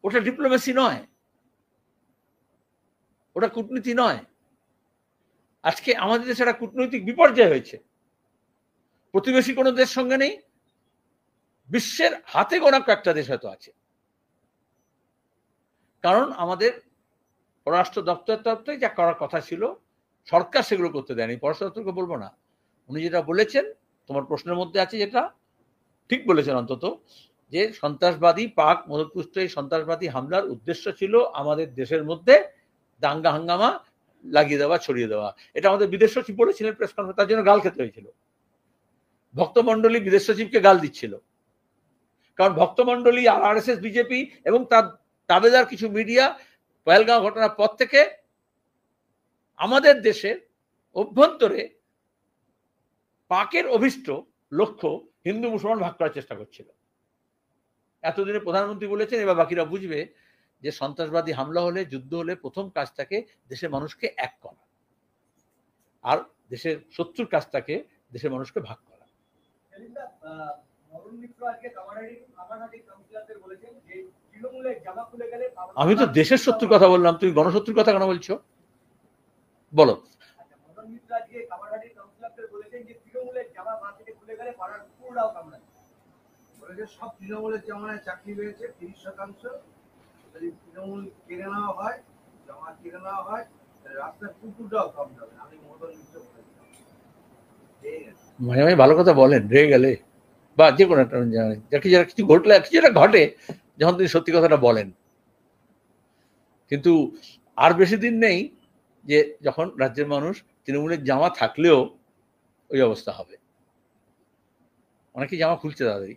ওটা ডিপ্লোমেসি নয়, ওটা কূটনীতি নয়। আজকে আমাদের দেশে একটা কূটনৈতিক বিপর্যয় হয়েছে। প্রতিবেশী কোনো দেশ সঙ্গে নেই, বিশ্বের হাতে গোনা কয়েকটা দেশ হয়তো আছে, কারণ আমাদের পররাষ্ট্র দপ্তরের তরফ থেকে যা করার কথা ছিল সরকার সেগুলো করতে দেয়নি। পররাষ্ট্র দপ্তরকে বলবো না, উনি যেটা বলেছেন তোমার প্রশ্নের মধ্যে আছে, যেটা ঠিক বলেছেন অন্তত, যে সন্ত্রাসবাদী পাক মদতপুষ্ট এই সন্ত্রাসবাদী হামলার উদ্দেশ্য ছিল আমাদের দেশের মধ্যে দাঙ্গা হাঙ্গামা লাগিয়ে দেওয়া, ছড়িয়ে দেওয়া। এটা আমাদের বিদেশ সচিব বলেছিলেন প্রেস কনফারেন্স, তার জন্য গাল খেতে হয়েছিল। ভক্তমন্ডলী বিদেশ সচিবকে গাল দিচ্ছিল, কারণ ভক্তমন্ডলী আর আরএসএস বিজেপি এবং তার দাবেদার কিছু মিডিয়া পহেলগাঁও ঘটনার পর থেকে আমাদের দেশের অভ্যন্তরে পাকের অভিষ্ট লক্ষ্য হিন্দু মুসলমান ভাগ করার চেষ্টা করছিল। এতদিনে প্রধানমন্ত্রী বলেছেন, এবার বাকিরা বুঝবে যে সন্ত্রাসবাদী হামলা হলে, যুদ্ধ হলে প্রথম কাজটাকে দেশের মানুষকে এক করা, আর দেশের শত্রুর কাজটাকে দেশের মানুষকে ভাগ করা। আমি তো দেশের শত্রুর কথা বললাম, তুমি গণশত্রুর কথা কেন বলছো? বলো। সব তৃণমূলের জামানায় চাকরি পেয়েছে 30%, যদি তৃণমূল কেড়ে নেওয়া হয়, জামাত কেড়ে নেওয়া হয়, রাস্তার কুকুরটাও কম যাবে। আমি মদন মিত্র বলেছিলাম। মানে আমি ভালো কথা বলেন, রেগে গেলে বা যে কোনো একটা কিছু ঘটলে, কিছু একটা ঘটে যখন তিনি সত্যি কথাটা বলেন। কিন্তু আর বেশি দিন নেই যে যখন রাজ্যের মানুষ তৃণমূলের জামা থাকলেও ওই অবস্থা হবে। অনেকেই জামা খুলছে তাদেরই,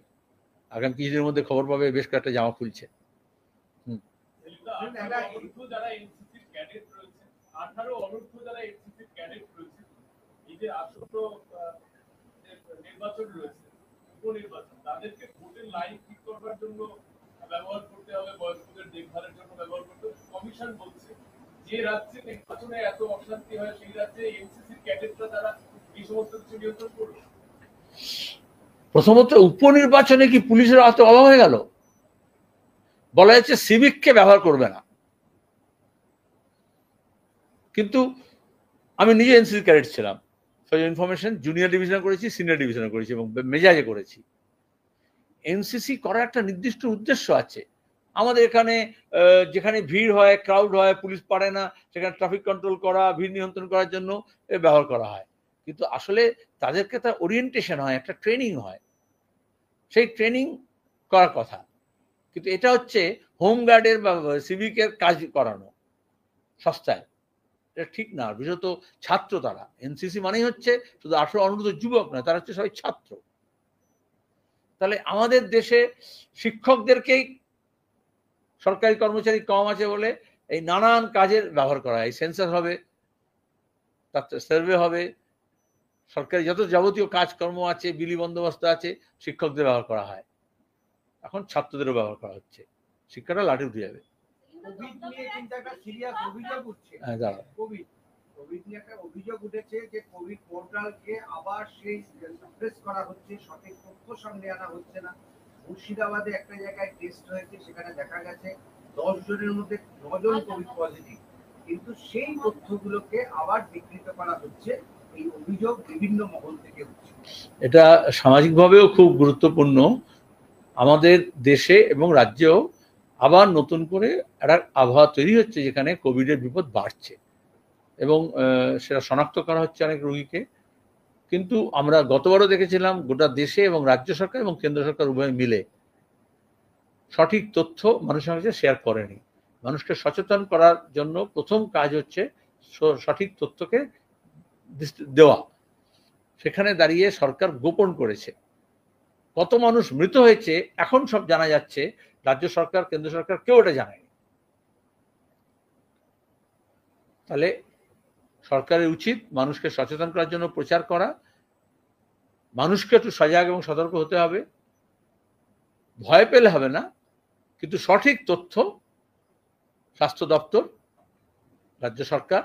আগামী কিছুদিনের মধ্যে খবর পাবে বেশ কয়েকটা জামা খুলছে। নির্বাচন রয়েছে, উপনির্বাচন, তাদেরকে ভোটের লাইন ঠিক করবার জন্য ব্যবহার করতে হবে, বয়স্কদের দেখভালের জন্য ব্যবহার করতে হবে। কমিশন বলছে যে রাজ্যে নির্বাচনে এত অশান্তি হয় সেই রাজ্যে এনসিসির ক্যাডেটরা তারা এই সমস্ত কিছু নিয়ন্ত্রণ করবে। প্রথমত উপনির্বাচনে কি পুলিশের হাতে অভাব হয়ে গেল? বলা যাচ্ছে সিভিককে ব্যবহার করবে না, কিন্তু আমি নিজে এনসিসি ক্যাডেট ছিলাম। ইনফরমেশন জুনিয়র ডিভিশনে করেছি, সিনিয়র ডিভিশনে করেছি এবং মেজাজে করেছি। এনসিসি করার একটা নির্দিষ্ট উদ্দেশ্য আছে। আমাদের এখানে যেখানে ভিড় হয়, ক্রাউড হয়, পুলিশ পারে না, সেখানে ট্রাফিক কন্ট্রোল করা, ভিড় নিয়ন্ত্রণ করার জন্য ব্যবহার করা হয়। কিন্তু আসলে তাদেরকে তার ওরিয়েন্টেশন হয়, একটা ট্রেনিং হয়, সেই ট্রেনিং করার কথা। কিন্তু এটা হচ্ছে হোমগার্ডের বা সিভিকের কাজ করানো সস্তায়, এটা ঠিক না। বিশেষত ছাত্র, তারা এনসিসি মানেই হচ্ছে শুধু 18 অনুর্ধ যুবক নয়, তারা হচ্ছে সবাই ছাত্র। তাহলে আমাদের দেশে শিক্ষকদেরকেই সরকারি কর্মচারী কম আছে বলে এই নানান কাজের ব্যবহার করা হয়। সেন্সাস হবে, তার সার্ভে হবে, সরকারি যত যাবতীয় কাজকর্ম আছে, বিলি বন্দোবস্ত আছে, শিক্ষকদের ব্যবহার করা হয়। এখন ছাত্রদেরও ব্যবহার করা হচ্ছে, শিক্ষাটা লাঠি উঠে যাবে। কোভিড নিয়ে কিন্তু একটা সিরিয়াস অভিযোগ উঠছে। হ্যাঁ, দাঁড়াও। কোভিড নিয়ে একটা অভিযোগ উঠেছে যে কোভিড পোর্টালকে আবার সেই সাপ্রেস করা হচ্ছে, সঠিক তথ্য সামনে আনা হচ্ছে না। মুর্শিদাবাদে একটা জায়গায় টেস্ট হয়েছে, সেখানে দেখা গেছে 10 জনের মধ্যে 9 জন কোভিড পজিটিভ, কিন্তু সেই তথ্যগুলোকে আবার বিকৃত করা হচ্ছে। এই অভিযোগ বিভিন্ন মহল থেকে উঠছে। এটা সামাজিকভাবেও খুব গুরুত্বপূর্ণ। আমাদের দেশে এবং রাজ্যেও আবার নতুন করে একটা আবহাওয়া তৈরি হচ্ছে যেখানে কোভিডের বিপদ বাড়ছে এবং সেটা শনাক্ত করা হচ্ছে অনেক রোগীকে। কিন্তু আমরা গতবারও দেখেছিলাম গোটা দেশে এবং রাজ্য সরকার এবং কেন্দ্র সরকার উভয় মিলে সঠিক তথ্য মানুষের সঙ্গে শেয়ার করেনি। মানুষকে সচেতন করার জন্য প্রথম কাজ হচ্ছে সঠিক তথ্যকে দেওয়া। সেখানে দাঁড়িয়ে সরকার গোপন করেছে। কত মানুষ মৃত হয়েছে এখন সব জানা যাচ্ছে, রাজ্য সরকার কেন্দ্র সরকার কেউ এটা জানায়নি। তাহলে সরকারের উচিত মানুষকে সচেতন করার জন্য প্রচার করা, মানুষকে একটু সজাগ এবং সতর্ক হতে হবে। ভয় পেলে হবে না, কিন্তু সঠিক তথ্য স্বাস্থ্য দপ্তর, রাজ্য সরকার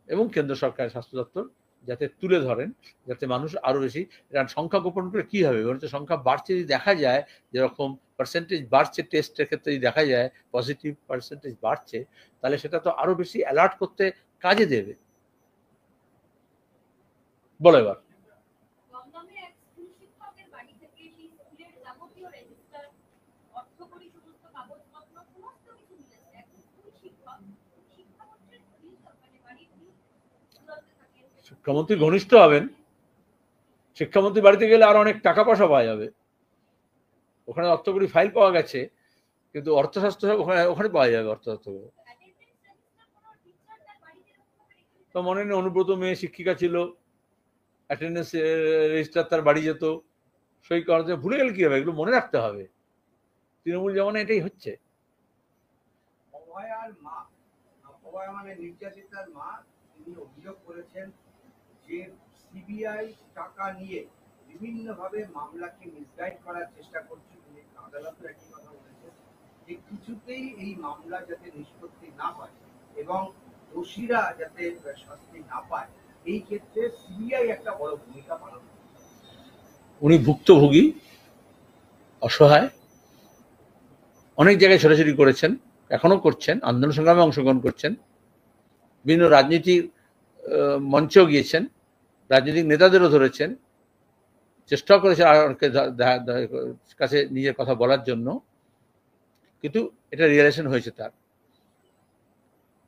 এবং কেন্দ্র সরকারের স্বাস্থ্য দপ্তর যাতে তুলে ধরেন, যাতে মানুষ আরো বেশি, সংখ্যা গোপন করে কি হবে, সংখ্যা বাড়ছে যদি দেখা যায়, যেরকম পার্সেন্টেজ বাড়ছে টেস্টের ক্ষেত্রে যদি দেখা যায় পজিটিভ পার্সেন্টেজ বাড়ছে, তাহলে সেটা তো আরো বেশি অ্যালার্ট করতে কাজে দেবে। বলো এবার। দমদমে এক স্কুল শিক্ষকের বাড়ি থেকে সেই স্কুলের যাবতীয় রেজিস্টার, অর্থকরী সমস্ত কাগজপত্র সমস্ত কিছু মিলেছে। একজন স্কুল শিক্ষক, শিক্ষামন্ত্রীর মানে বাড়ির দূরত্বে থাকেন। শিক্ষামন্ত্রী ঘনিষ্ঠ হবেন, শিক্ষামন্ত্রী বাড়িতে গেলে আরো অনেক টাকা পয়সা পাওয়া যাবে। ওখানে অর্থকরী ফাইল পাওয়া গেছে, কিন্তু অর্থশাস্ত্র ওখানে পাওয়া যাবে অর্থশাস্ত্র। তো মনে নেই অনুব্রত মেয়ে শিক্ষিকা ছিল, অ্যাটেন্ডেন্স রেজিস্টার তার বাড়ি যেত, সই করাতে ভুলে গেলে কি হবে, এগুলো মনে রাখতে হবে। তৃণমূল যেমন এটাই হচ্ছে। অভয়ার মা, অভয়া মানে নির্যাতিতার মা, তিনি অভিযোগ করেছেন যে সিবিআই টাকা নিয়ে বিভিন্নভাবে মামলাকে মিসগাইড করার চেষ্টা করছে। তিনি আদালতের একটি কথা বলেছেন যে কিছুতেই এই মামলা যাতে নিষ্পত্তি না হয় এবং দোষীরা যাতে শাস্তি না পায়, এই ক্ষেত্রে সিবিআই একটা বড় ভূমিকা পালন করে। উনি ভুক্তভোগী, অসহায়, অনেক জায়গায় ছোটাছুটি করেছেন, এখনো করছেন, আন্দোলন সংগ্রামে অংশগ্রহণ করছেন, বিভিন্ন রাজনীতির মঞ্চেও গিয়েছেন, রাজনৈতিক নেতাদেরও ধরেছেন, চেষ্টাও করেছেন কাছে নিজের কথা বলার জন্য, কিন্তু এটা রিয়েলাইজেশন হয়েছে তার।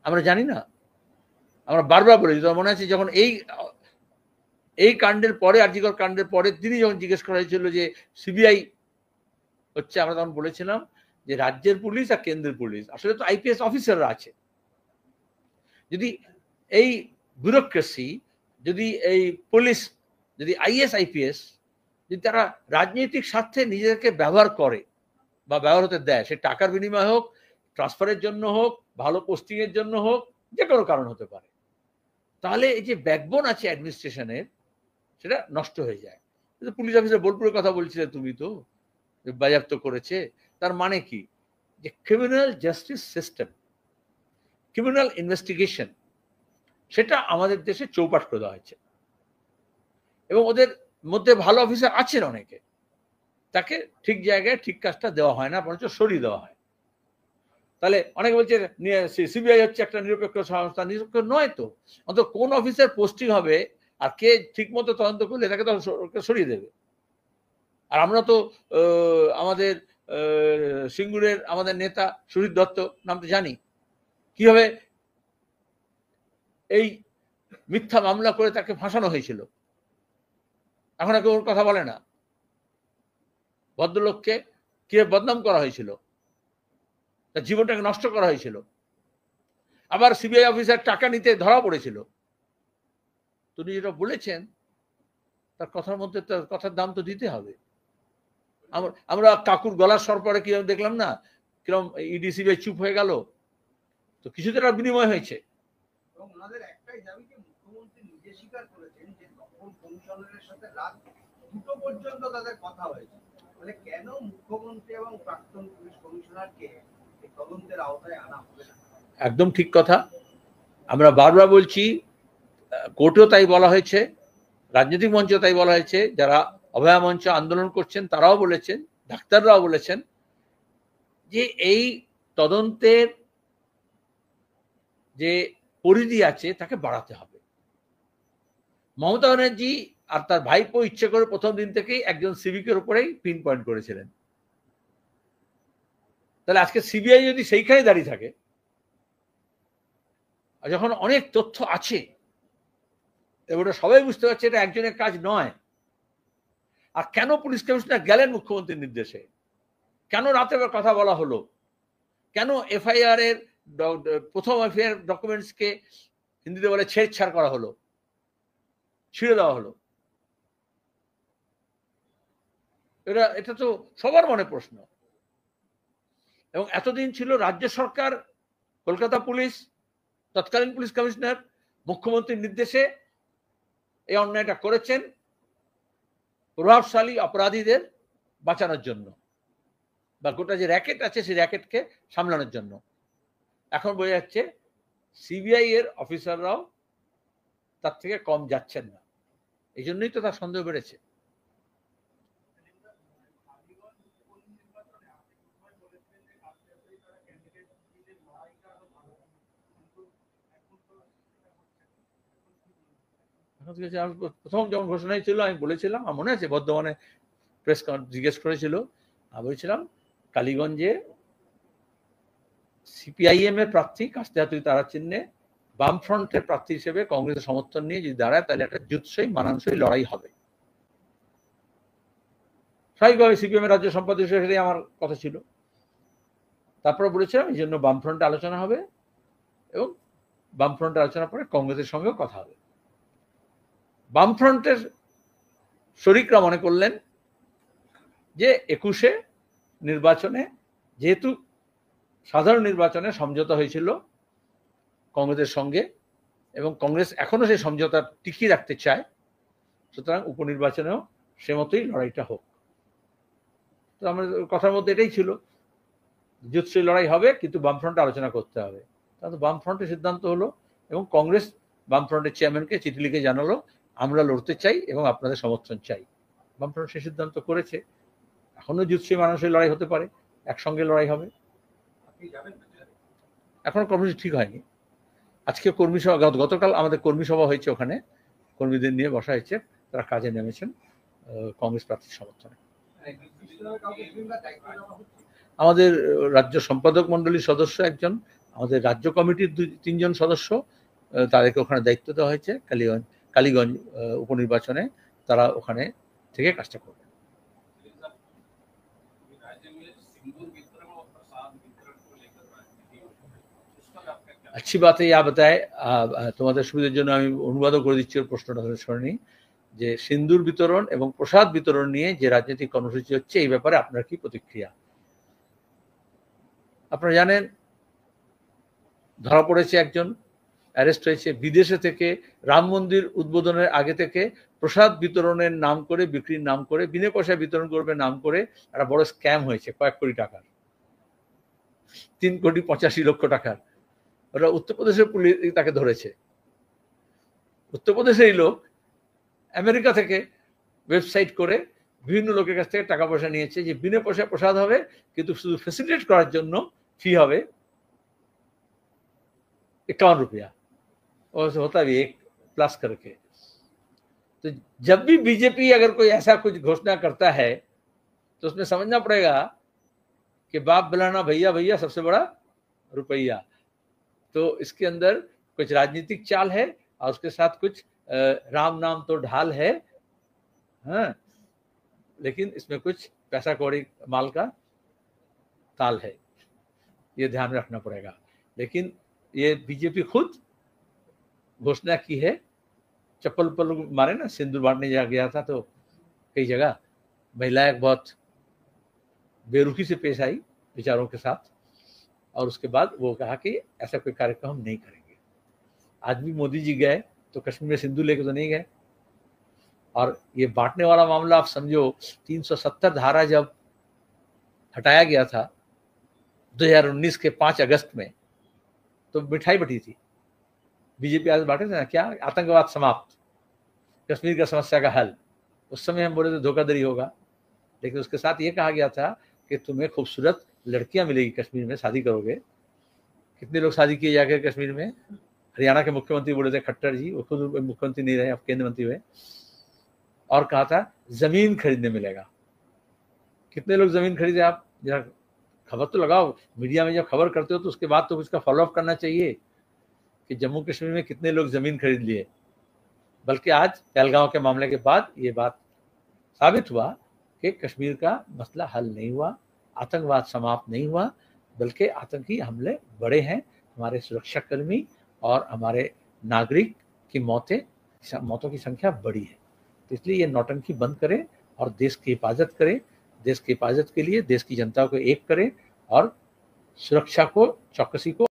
আমরা জানি না, আমরা বারবার বলেছি। তোমার মনে আছে যখন এই কাণ্ডের পরে, আরজিকর কাণ্ডের পরে তিনি যখন জিজ্ঞেস করা হয়েছিল যে সিবিআই হচ্ছে, আমরা তখন বলেছিলাম যে রাজ্যের পুলিশ আর কেন্দ্রের পুলিশ, আসলে তো আইপিএস অফিসাররা আছে। যদি এই ব্যুরোক্রেসি, যদি এই পুলিশ, যদি আইএস আইপিএস যদি তারা রাজনৈতিক স্বার্থে নিজেদেরকে ব্যবহার করে বা ব্যবহার হতে দেয়, সে টাকার বিনিময় হোক, ট্রান্সফারের জন্য হোক, ভালো পোস্টিং এর জন্য হোক, যে কোনো কারণ হতে পারে, তাহলে এই যে ব্যাকবোন আছে অ্যাডমিনিস্ট্রেশনের, সেটা নষ্ট হয়ে যায়। পুলিশ অফিসার বোলপুরের কথা বলছিলে তুমি, তো বাজেয়াপ্ত করেছে, তার মানে কি যে criminal justice system, criminal investigation, সেটা আমাদের দেশে চৌপাট করে দেওয়া হয়েছে। এবং ওদের মধ্যে ভালো অফিসার আছেন অনেকে, তাকে ঠিক জায়গায় ঠিক কাজটা দেওয়া হয় না, বরঞ্চ সরিয়ে দেওয়া হয়। তাহলে অনেকে বলছে সিবিআই হচ্ছে একটা নিরপেক্ষ সংস্থা, নিরপেক্ষ নয় তো। অন্তত কোন অফিসার পোস্টিং হবে আর কে ঠিক মতো তদন্ত করলে তাকে তো সরিয়ে দেবে। আর আমরা তো আমাদের সিঙ্গুরের আমাদের নেতা সুজিত দত্ত নাম তো জানি, কিভাবে এই মিথ্যা মামলা করে তাকে ফাঁসানো হয়েছিল। এখন আর কেউ ওর কথা বলে না। ভদ্রলোককে কিভাবে বদনাম করা হয়েছিল, তার জীবনটাকে নষ্ট করা হয়েছিল। আবার সিবিআই অফিসার টাকা নিতে ধরা পড়েছিল। তিনি যেটা বলেছেন তার কথার মধ্যে, তার কথার দাম তো দিতে হবে। আমরা কাকুর গলার স্বর পরে কিরকম দেখলাম না, কিরকম ইডি সিবিআই চুপ হয়ে গেল, তো কিছু তো একটা বিনিময় হয়েছে। এবং ওনাদের একটাই দাবি যে মুখ্যমন্ত্রী নিজে স্বীকার করেছেন যে তখন কমিশনারের সাথে রাত 2টো পর্যন্ত তাদের কথা হয়েছে। মানে কেন মুখ্যমন্ত্রী এবং প্রাক্তন পুলিশ কমিশনারকে এই তদন্তের আওতায় আনা হবে না? একদম ঠিক কথা। আমরা বারবার বলছি, কোর্টেও তাই বলা হয়েছে, রাজনৈতিক মঞ্চেও তাই বলা হয়েছে, যারা অভয়া মঞ্চ আন্দোলন করছেন তারাও বলেছেন, ডাক্তাররাও বলেছেন যে এই তদন্তের যে পরিধি আছে তাকে বাড়াতে হবে। মমতা ব্যানার্জি আর তার ভাইপো ইচ্ছে করে প্রথম দিন থেকেই একজন সিভিকের উপরেই পিন পয়েন্ট করেছিলেন। তাহলে আজকে সিবিআই যদি সেইখানে দাঁড়িয়ে থাকে, আর যখন অনেক তথ্য আছে, এবারে সবাই বুঝতে পারছে এটা একজনের কাজ নয়। আর কেন পুলিশ কমিশনার গেলেন মুখ্যমন্ত্রীর নির্দেশে, কেন রাতে কথা বলা হলো, কেন এফআইআর এর প্রথম এফআইআর ডকুমেন্টসকে হিন্দিতে বলে ছেড়ছাড় করা হলো, ছিঁড়ে দেওয়া হলো, এটা তো সবার মনে প্রশ্ন। এবং এতদিন ছিল রাজ্য সরকার, কলকাতা পুলিশ, তৎকালীন পুলিশ কমিশনার মুখ্যমন্ত্রীর নির্দেশে এই অন্যায়টা করেছেন প্রভাবশালী অপরাধীদের বাঁচানোর জন্য। বা গোটা যে র্যাকেট আছে সেই র্যাকেটকে সামলানোর জন্য। এখন বোঝা যাচ্ছে সিবিআই এর অফিসাররাও তার থেকে কম যাচ্ছেন না, এই জন্যই তো তার সন্দেহ বেড়েছে। প্রথম যখন ঘোষণা ছিল আমি বলেছিলাম, আমার মনে আছে বর্ধমানে প্রেস জিজ্ঞেস করেছিল, আমি বলেছিলাম কালীগঞ্জে সিপিআইএম এর প্রার্থী কাস্তে তারা চিহ্নে বামফ্রন্টের প্রার্থী হিসেবে কংগ্রেসের সমর্থন নিয়ে যদি দাঁড়ায় তাহলে একটা জুৎসই মানানসই লড়াই হবে। স্বাভাবিকভাবে সিপিএম এর রাজ্য সম্পাদক হিসেবে আমার কথা ছিল। তারপরে বলেছিলাম এই জন্য বামফ্রন্টে আলোচনা হবে এবং বামফ্রন্টের আলোচনার পরে কংগ্রেসের সঙ্গেও কথা হবে। বামফ্রন্টের শরিকরা মনে করলেন যে 21 নির্বাচনে যেহেতু সাধারণ নির্বাচনে সমঝোতা হয়েছিল কংগ্রেসের সঙ্গে এবং কংগ্রেস এখনো সেই সমঝোতা টিকিয়ে রাখতে চায়, সুতরাং উপনির্বাচনেও সে মতোই লড়াইটা হোক। তো আমাদের কথার মধ্যে এটাই ছিল, জুৎসই লড়াই হবে কিন্তু বামফ্রন্টে আলোচনা করতে হবে। তাহলে বামফ্রন্টের সিদ্ধান্ত হলো এবং কংগ্রেস বামফ্রন্টের চেয়ারম্যানকে চিঠি লিখে জানালো আমরা লড়তে চাই এবং আপনাদের সমর্থন চাই। বামফ্রন্ট সে সিদ্ধান্ত করেছে। এখনো জুৎসই মানুষের লড়াই হতে পারে, একসঙ্গে লড়াই হবে। এখনো কর্মসূচি ঠিক হয়নি। আজকে কর্মী সভা, গতকাল আমাদের কর্মী সভা হয়েছে, ওখানে কর্মীদের নিয়ে বসা হয়েছে, তারা কাজে নেমেছেন কংগ্রেস প্রার্থীর সমর্থনে। আমাদের রাজ্য সম্পাদক মন্ডলীর সদস্য একজন, আমাদের রাজ্য কমিটির 2-3 সদস্য, তাদেরকে ওখানে দায়িত্ব দেওয়া হয়েছে কালীগঞ্জ উপনির্বাচনে, তারা ওখানে থেকে কাজটা করবে। अच्छी बात है, यह बताए তোমাদের সুবিধার জন্য আমি অনুবাদও করে দিচ্ছি ওর প্রশ্নটা শুনে, যে সিন্দুর বিতরণ এবং প্রসাদ বিতরণ নিয়ে যে রাজনৈতিক কর্মসূচি হচ্ছে এই ব্যাপারে আপনার কি প্রতিক্রিয়া? আপনারা জানেন ধরা পড়েছে একজন, অ্যারেস্ট হয়েছে বিদেশে থেকে, রাম মন্দির উদ্বোধনের আগে থেকে প্রসাদ বিতরণের নাম করে, বিক্রির নাম করে, বিনা পয়সায় বিতরণ করবে নাম করে একটা বড় স্ক্যাম হয়েছে কয়েক কোটি টাকার, 3,85,00,000 টাকার। ওরা উত্তরপ্রদেশের পুলিশ তাকে ধরেছে। উত্তরপ্রদেশের এই লোক আমেরিকা থেকে ওয়েবসাইট করে বিভিন্ন লোকের কাছ থেকে টাকা পয়সা নিয়েছে যে বিনা পয়সায় প্রসাদ হবে, কিন্তু শুধু ফেসিলিটেট করার জন্য ফি হবে 51 रुपया, और होता भी 1+ करके। तो जब भी बीजेपी अगर कोई ऐसा कुछ घोषणा करता है तो उसमें समझना पड़ेगा कि बाप बुलाना भैया भैया सबसे बड़ा रुपया। तो इसके अंदर कुछ राजनीतिक चाल है और उसके साथ कुछ राम नाम तो ढाल है, हाँ, लेकिन इसमें कुछ पैसा कौड़ी माल का ताल है, ये ध्यान में रखना पड़ेगा। लेकिन ये बीजेपी खुद घोषणा की है, चप्पल पर मारे ना, सिंदूर बांटने जा गया था तो कई जगह महिलाएं बहुत बेरुखी से पेश आई विचारों के साथ, और उसके बाद वो कहा कि ऐसा कोई कार्यक्रम हम नहीं करेंगे। आज भी मोदी जी गए तो कश्मीर में सिंदूर लेके तो नहीं गए। और ये बांटने वाला मामला आप समझो, 370 धारा जब हटाया गया था 2019 के 5 अगस्त में, तो मिठाई बटी थी, बीजेपी आज बांटे थे ना, क्या आतंकवाद समाप्त, कश्मीर का समस्या का हल। उस समय हम बोले तो धोखाधड़ी होगा, लेकिन उसके साथ ये कहा गया था कि तुम्हें खूबसूरत लड़कियां मिलेगी कश्मीर में, शादी करोगे। कितने लोग शादी किए जाकर कश्मीर में? हरियाणा के मुख्यमंत्री बोले थे खट्टर जी, वो खुद मुख्यमंत्री नहीं रहे, अब केंद्रीय मंत्री हुए। और कहा था जमीन खरीदने मिलेगा। कितने लोग जमीन खरीदे? आप जरा खबर तो लगाओ, मीडिया में जब खबर करते हो तो उसके बाद तो उसका फॉलोअप करना चाहिए कि जम्मू कश्मीर में कितने लोग जमीन खरीद लिए। बल्कि आज पहलगांव के मामले के बाद ये बात साबित हुआ कि कश्मीर का मसला हल नहीं हुआ, आतंकवाद समाप्त नहीं हुआ, बल्कि आतंकी हमले बढ़े हैं। हमारे सुरक्षाकर्मी और हमारे नागरिक की मौतों की संख्या बढ़ी है। तो इसलिए ये नौटंकी बंद करें और देश की हिफाजत करें। देश की हिफाजत के लिए देश की जनता को एक करें और सुरक्षा को, चौकसी को